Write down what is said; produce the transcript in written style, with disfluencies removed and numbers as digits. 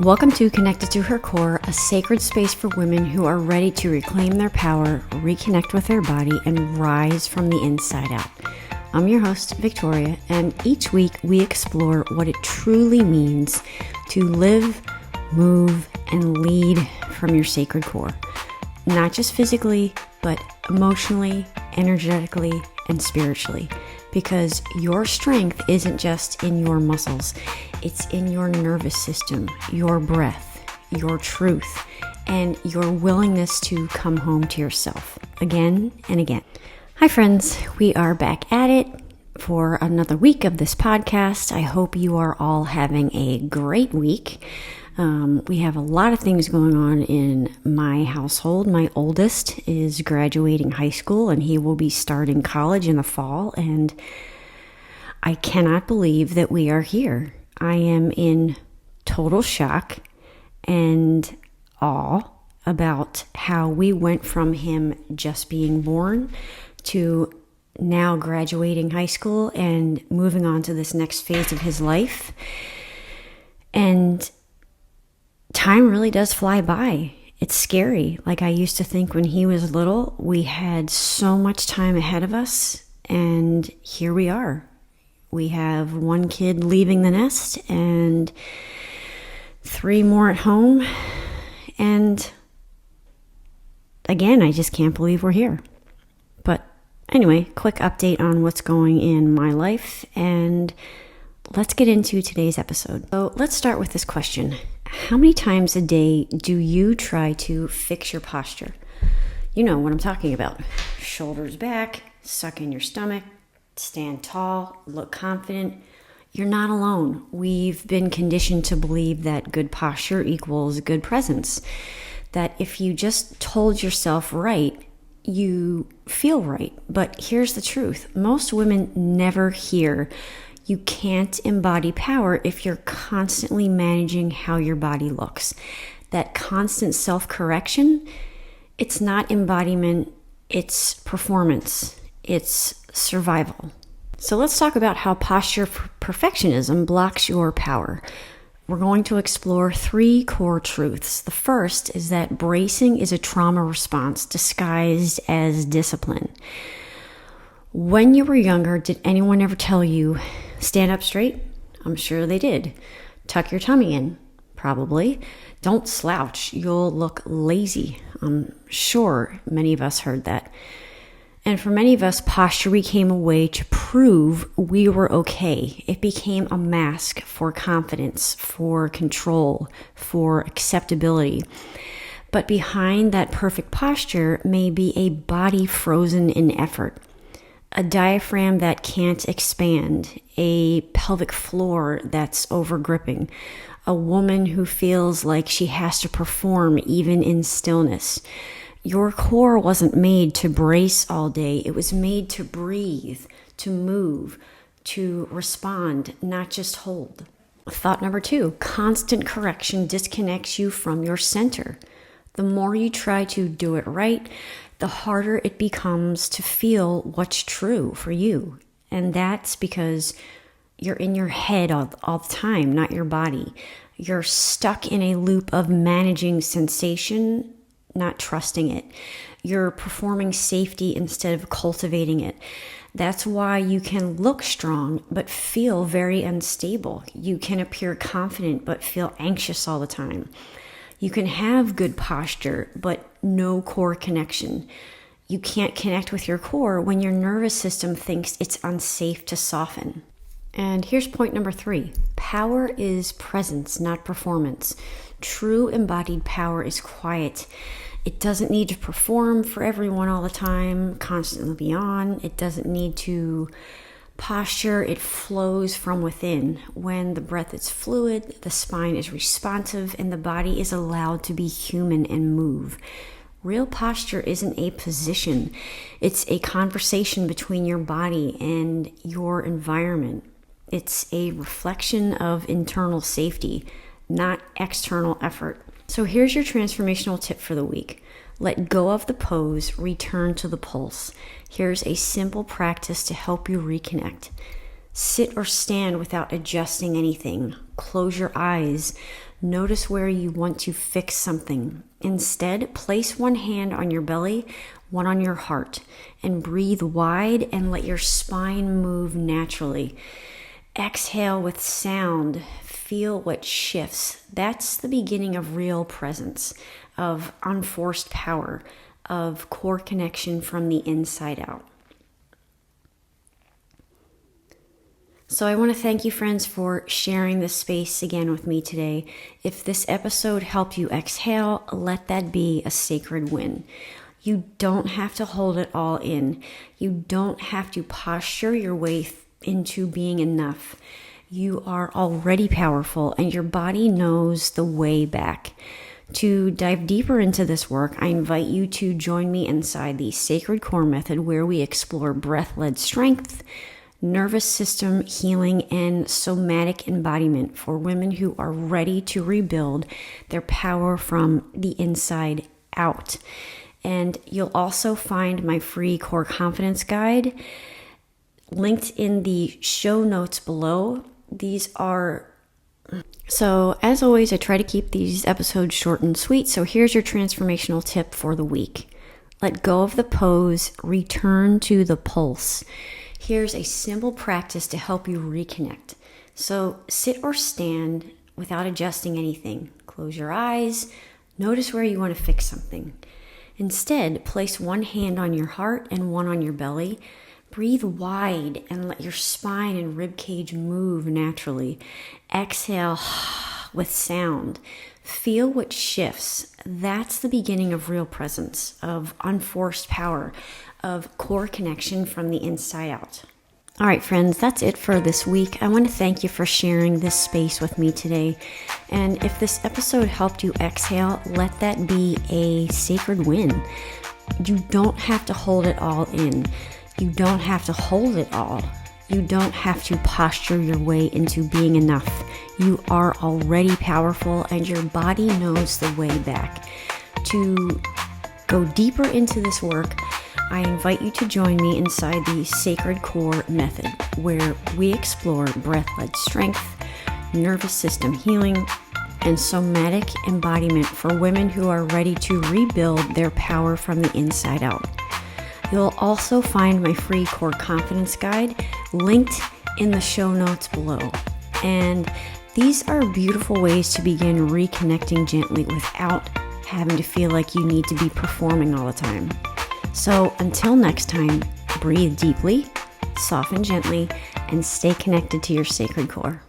Welcome to Connected to Her Core, a sacred space for women who are ready to reclaim their power, reconnect with their body, and rise from the inside out. I'm your host, Victoria, and each week we explore what it truly means to live, move, and lead from your sacred core. Not just physically, but emotionally, energetically, and spiritually. Because your strength isn't just in your muscles, it's in your nervous system, your breath, your truth, and your willingness to come home to yourself again and again. Hi friends, we are back at it for another week of this podcast. I hope you are all having a great week. We have a lot of things going on in my household. My oldest is graduating high school and he will be starting college in the fall, and I cannot believe that we are here. I am in total shock and awe about how we went from him just being born to now graduating high school and moving on to this next phase of his life. And time really does fly by. It's scary. Like I used to think when he was little, we had so much time ahead of us, and here we are. We have one kid leaving the nest and 3 more at home. And again, I just can't believe we're here. But anyway, quick update on what's going in my life, and let's get into today's episode. So let's start with this question. How many times a day do you try to fix your posture? You know what I'm talking about. Shoulders back, suck in your stomach, stand tall, look confident. You're not alone. We've been conditioned to believe that good posture equals good presence. That if you just told yourself right, you feel right. But here's the truth. Most women never hear you can't embody power if you're constantly managing how your body looks. That constant self-correction, it's not embodiment, it's performance, it's survival. So let's talk about how posture perfectionism blocks your power. We're going to explore 3 core truths. The first is that bracing is a trauma response disguised as discipline. When you were younger, did anyone ever tell you, stand up straight? I'm sure they did. Tuck your tummy in? Probably. Don't slouch. You'll look lazy. I'm sure many of us heard that. And for many of us, posture became a way to prove we were okay. It became a mask for confidence, for control, for acceptability. But behind that perfect posture may be a body frozen in effort. A diaphragm that can't expand, a pelvic floor that's over-gripping, a woman who feels like she has to perform even in stillness. Your core wasn't made to brace all day. It was made to breathe, to move, to respond, not just hold. Thought number 2, constant correction disconnects you from your center. The more you try to do it right, the harder it becomes to feel what's true for you. And that's because you're in your head all the time, not your body. You're stuck in a loop of managing sensation, not trusting it. You're performing safety instead of cultivating it. That's why you can look strong but feel very unstable. You can appear confident but feel anxious all the time. You can have good posture, but no core connection. You can't connect with your core when your nervous system thinks it's unsafe to soften. And here's point number 3. Power is presence, not performance. True embodied power is quiet. It doesn't need to perform for everyone all the time, constantly be on. It doesn't need to posture, it flows from within. When the breath is fluid, the spine is responsive, and the body is allowed to be human and move. Real posture isn't a position. It's a conversation between your body and your environment. It's a reflection of internal safety, not external effort. So here's your transformational tip for the week. Let go of the pose, return to the pulse. Here's a simple practice to help you reconnect. Sit or stand without adjusting anything. Close your eyes. Notice where you want to fix something. Instead, place one hand on your belly, one on your heart, and breathe wide and let your spine move naturally. Exhale with sound. Feel what shifts. That's the beginning of real presence, of unforced power, of core connection from the inside out. So I want to thank you, friends, for sharing this space again with me today. If this episode helped you exhale, let that be a sacred win. You don't have to hold it all in. You don't have to posture your way into being enough. You are already powerful, and your body knows the way back. To dive deeper into this work, I invite you to join me inside the Sacred Core Method, where we explore breath-led strength, nervous system healing, and somatic embodiment for women who are ready to rebuild their power from the inside out. And you'll also find my free core confidence guide linked in the show notes below. So as always, I try to keep these episodes short and sweet. So here's your transformational tip for the week. Let go of the pose, return to the pulse. Here's a simple practice to help you reconnect. So sit or stand without adjusting anything. Close your eyes. Notice where you want to fix something. Instead, place one hand on your heart and one on your belly. Breathe wide and let your spine and rib cage move naturally. Exhale with sound. Feel what shifts. That's the beginning of real presence, of unforced power, of core connection from the inside out. All right, friends, that's it for this week. I want to thank you for sharing this space with me today. And if this episode helped you exhale, let that be a sacred win. You don't have to hold it all in. You don't have to hold it all. You don't have to posture your way into being enough. You are already powerful, and your body knows the way back. To go deeper into this work, I invite you to join me inside the Sacred Core Method, where we explore breath-led strength, nervous system healing, and somatic embodiment for women who are ready to rebuild their power from the inside out. You'll also find my free core confidence guide linked in the show notes below. And these are beautiful ways to begin reconnecting gently without having to feel like you need to be performing all the time. So until next time, breathe deeply, soften gently, and stay connected to your sacred core.